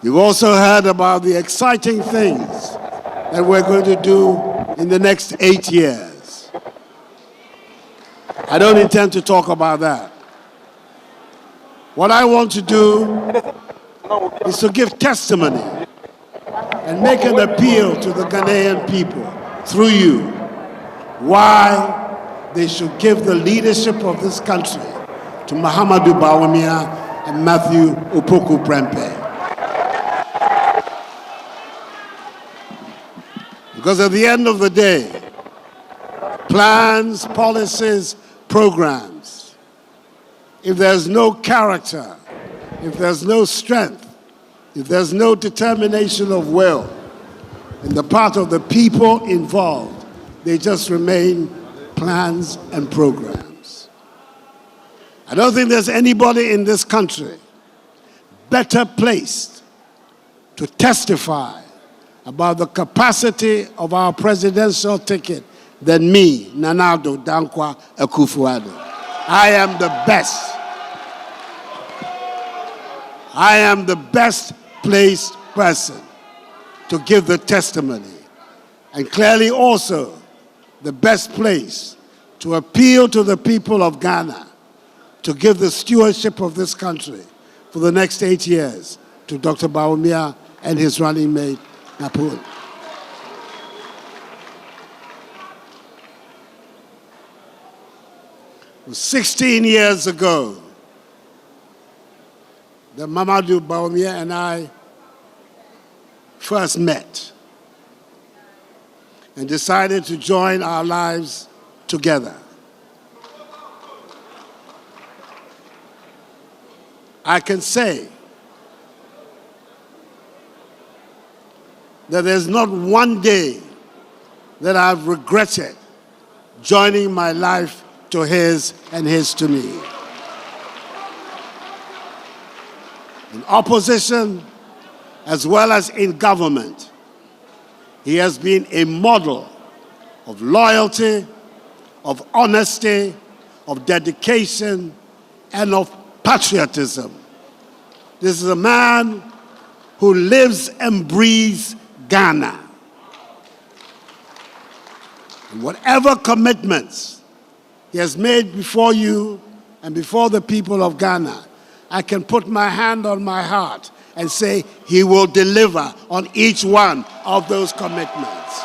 You've also heard about the exciting things that we're going to do in the next 8 years. I don't intend to talk about that. What I want to do is to give testimony and make an appeal to the Ghanaian people through you why they should give the leadership of this country to Mahamudu Bawumia and Matthew Opoku Prempeh. Because at the end of the day, plans, policies, programs, if there's no character, if there's no strength, if there's no determination of will in the part of the people involved, they just remain plans and programs. I don't think there's anybody in this country better placed to testify about the capacity of our presidential ticket than me, Nana Addo Dankwa Akufo-Addo. I am the best. I am the best placed person to give the testimony, and clearly also the best place to appeal to the people of Ghana to give the stewardship of this country for the next 8 years to Dr. Bawumia and his running mate, Napoli. It was 16 years ago that Mahamudu Bawumia and I first met and decided to join our lives together. I can say that there's not one day that I've regretted joining my life to his and his to me. In opposition as well as in government, he has been a model of loyalty, of honesty, of dedication, and of patriotism. This is a man who lives and breathes Ghana. And whatever commitments he has made before you and before the people of Ghana, I can put my hand on my heart and say he will deliver on each one of those commitments.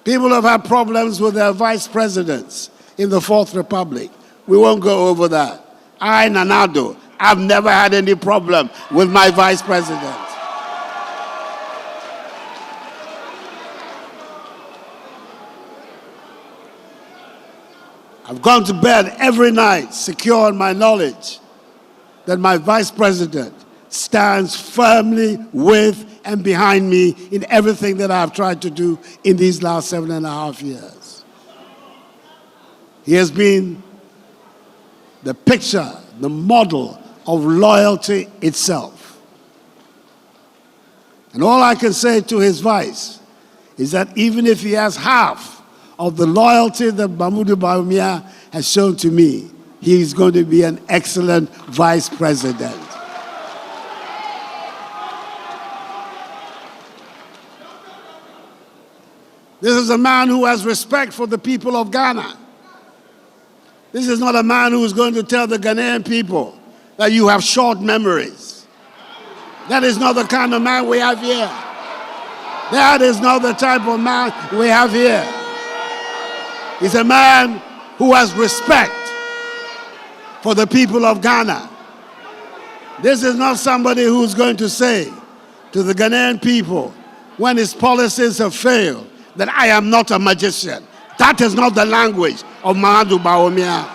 People have had problems with their vice presidents in the Fourth Republic. We won't go over that. I, Nana Addo, I've never had any problem with my vice president. I've gone to bed every night secure in my knowledge that my vice president stands firmly with and behind me in everything that I've tried to do in these last 7.5 years. He has been the picture, the model of loyalty itself. And all I can say to his vice is that even if he has half of the loyalty that Mahamudu Bawumia has shown to me, he is going to be an excellent vice president. This is a man who has respect for the people of Ghana. This is not a man who is going to tell the Ghanaian people that you have short memories. That is not the kind of man we have here. That is not the type of man we have here. He's a man who has respect for the people of Ghana. This is not somebody who's going to say to the Ghanaian people when his policies have failed that I am not a magician. That is not the language of Mahamudu Bawumia.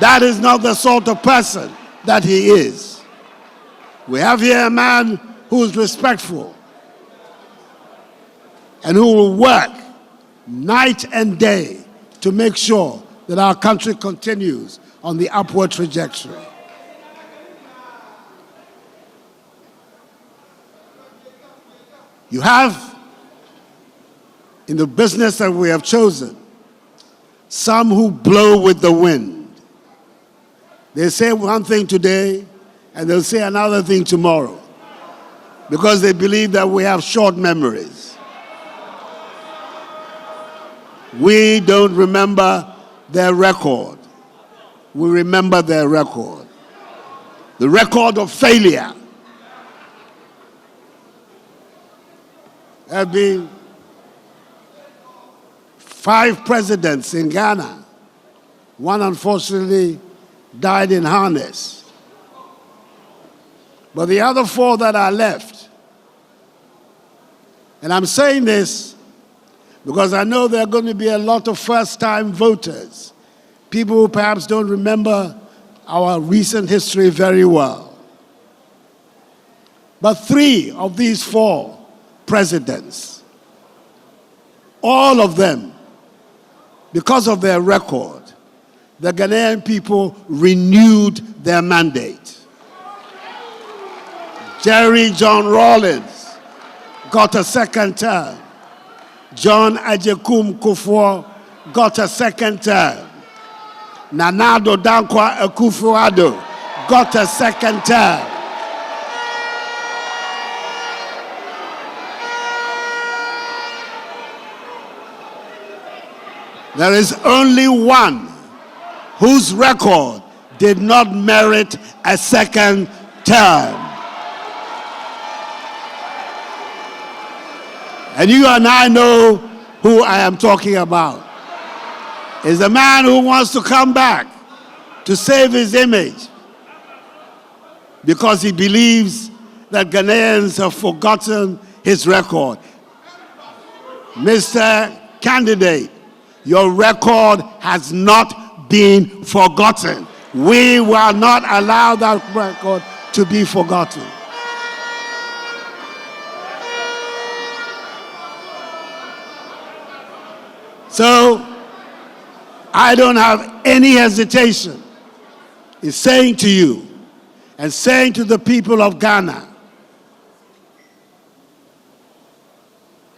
That is not the sort of person that he is. We have here a man who is respectful and who will work night and day to make sure that our country continues on the upward trajectory. You have, in the business that we have chosen, some who blow with the wind. They say one thing today, and they'll say another thing tomorrow, because they believe that we have short memories. We don't remember their record. We remember their record. The record of failure. There have been 5 presidents in Ghana. One, unfortunately, died in harness. But the other 4 that are left, and I'm saying this because I know there are going to be a lot of first-time voters, people who perhaps don't remember our recent history very well. But 3 of these 4 presidents, all of them, because of their record, the Ghanaian people renewed their mandate. Jerry John Rawlings got a 2nd term. John Ajekum Kufuor got a 2nd term. Nana Addo Dankwa Akufo-Addo got a 2nd term. There is only one whose record did not merit a 2nd term. And you and I know who I am talking about. Is a man who wants to come back to save his image because he believes that Ghanaians have forgotten his record. Mr. Candidate, your record has not been forgotten. We will not allow that record to be forgotten. So, I don't have any hesitation in saying to you and saying to the people of Ghana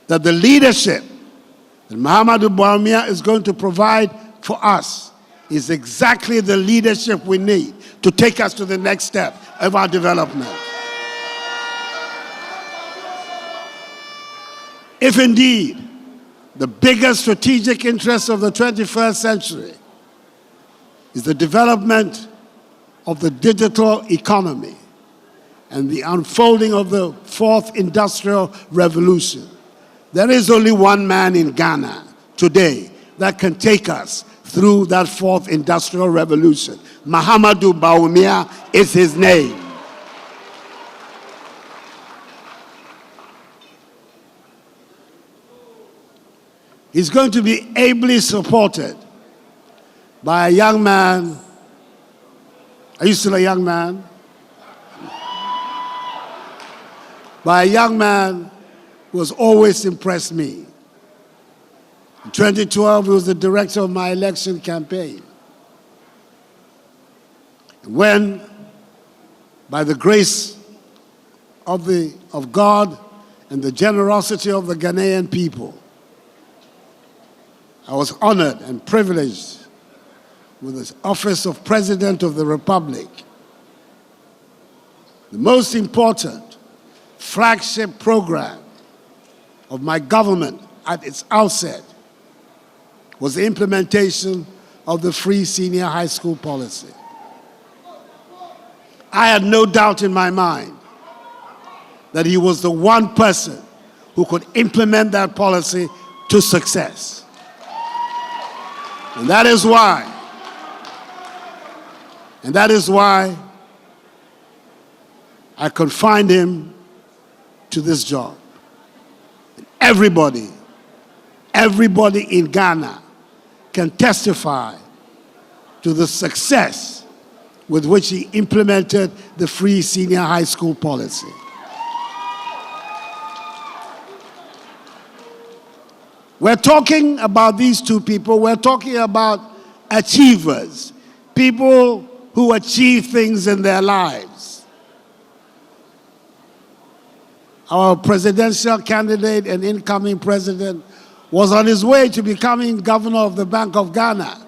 that the leadership that Muhammadu Bawumia is going to provide for us is exactly the leadership we need to take us to the next step of our development. If indeed the biggest strategic interest of the 21st century is the development of the digital economy and the unfolding of the 4th industrial revolution, there is only one man in Ghana today that can take us through that 4th industrial revolution. Muhammadu Bawumia is his name. He's going to be ably supported by a young man. Are you still a young man? By a young man who has always impressed me. In 2012, he was the director of my election campaign. When, by the grace of God and the generosity of the Ghanaian people, I was honored and privileged with the office of President of the Republic. The most important flagship program of my government at its outset was the implementation of the free senior high school policy. I had no doubt in my mind that he was the one person who could implement that policy to success. And that is why I confined him to this job. And everybody in Ghana can testify to the success with which he implemented the free senior high school policy. We're talking about these 2 people. We're talking about achievers, people who achieve things in their lives. Our presidential candidate and incoming president was on his way to becoming governor of the Bank of Ghana,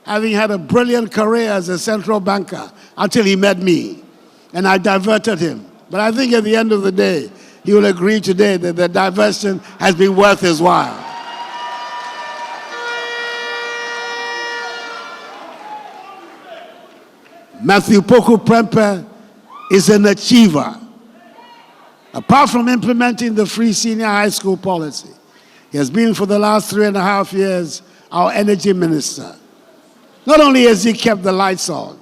having had a brilliant career as a central banker until he met me, and I diverted him. But I think at the end of the day, he will agree today that the diversion has been worth his while. Matthew Poku Prempeh is an achiever. Apart from implementing the free senior high school policy, he has been for the last 3.5 years our energy minister. Not only has he kept the lights on,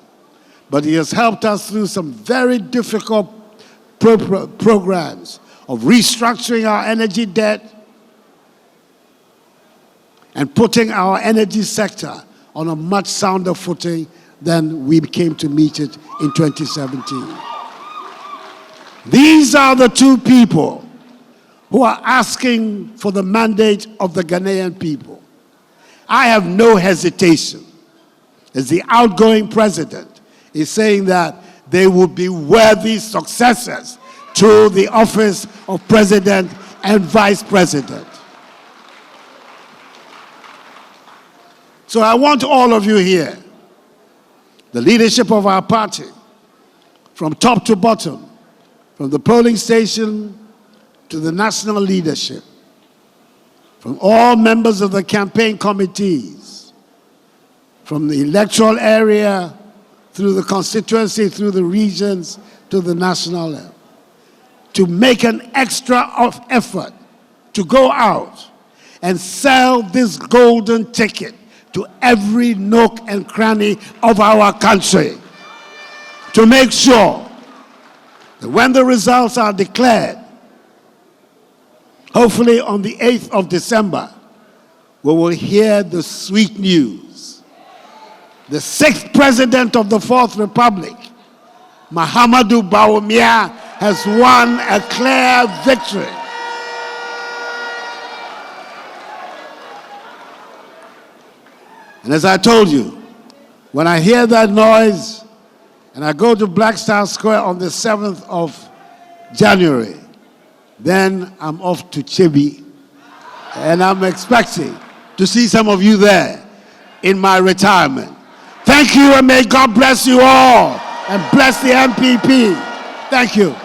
but he has helped us through some very difficult programs of restructuring our energy debt and putting our energy sector on a much sounder footing than we came to meet it in 2017. These are the two people who are asking for the mandate of the Ghanaian people. I have no hesitation, as the outgoing president is saying that they will be worthy successors to the office of president and vice president. So I want all of you here, the leadership of our party, from top to bottom, from the polling station to the national leadership, from all members of the campaign committees, from the electoral area, through the constituency, through the regions, to the national level, to make an extra effort to go out and sell this golden ticket to every nook and cranny of our country, to make sure that when the results are declared, hopefully on the 8th of December, we will hear the sweet news. The 6th president of the 4th Republic, Mahamudu Bawumia, has won a clear victory. And as I told you, when I hear that noise and I go to Blackstar Square on the 7th of January, then I'm off to Chibi, and I'm expecting to see some of you there in my retirement. Thank you, and may God bless you all and bless the NPP. Thank you.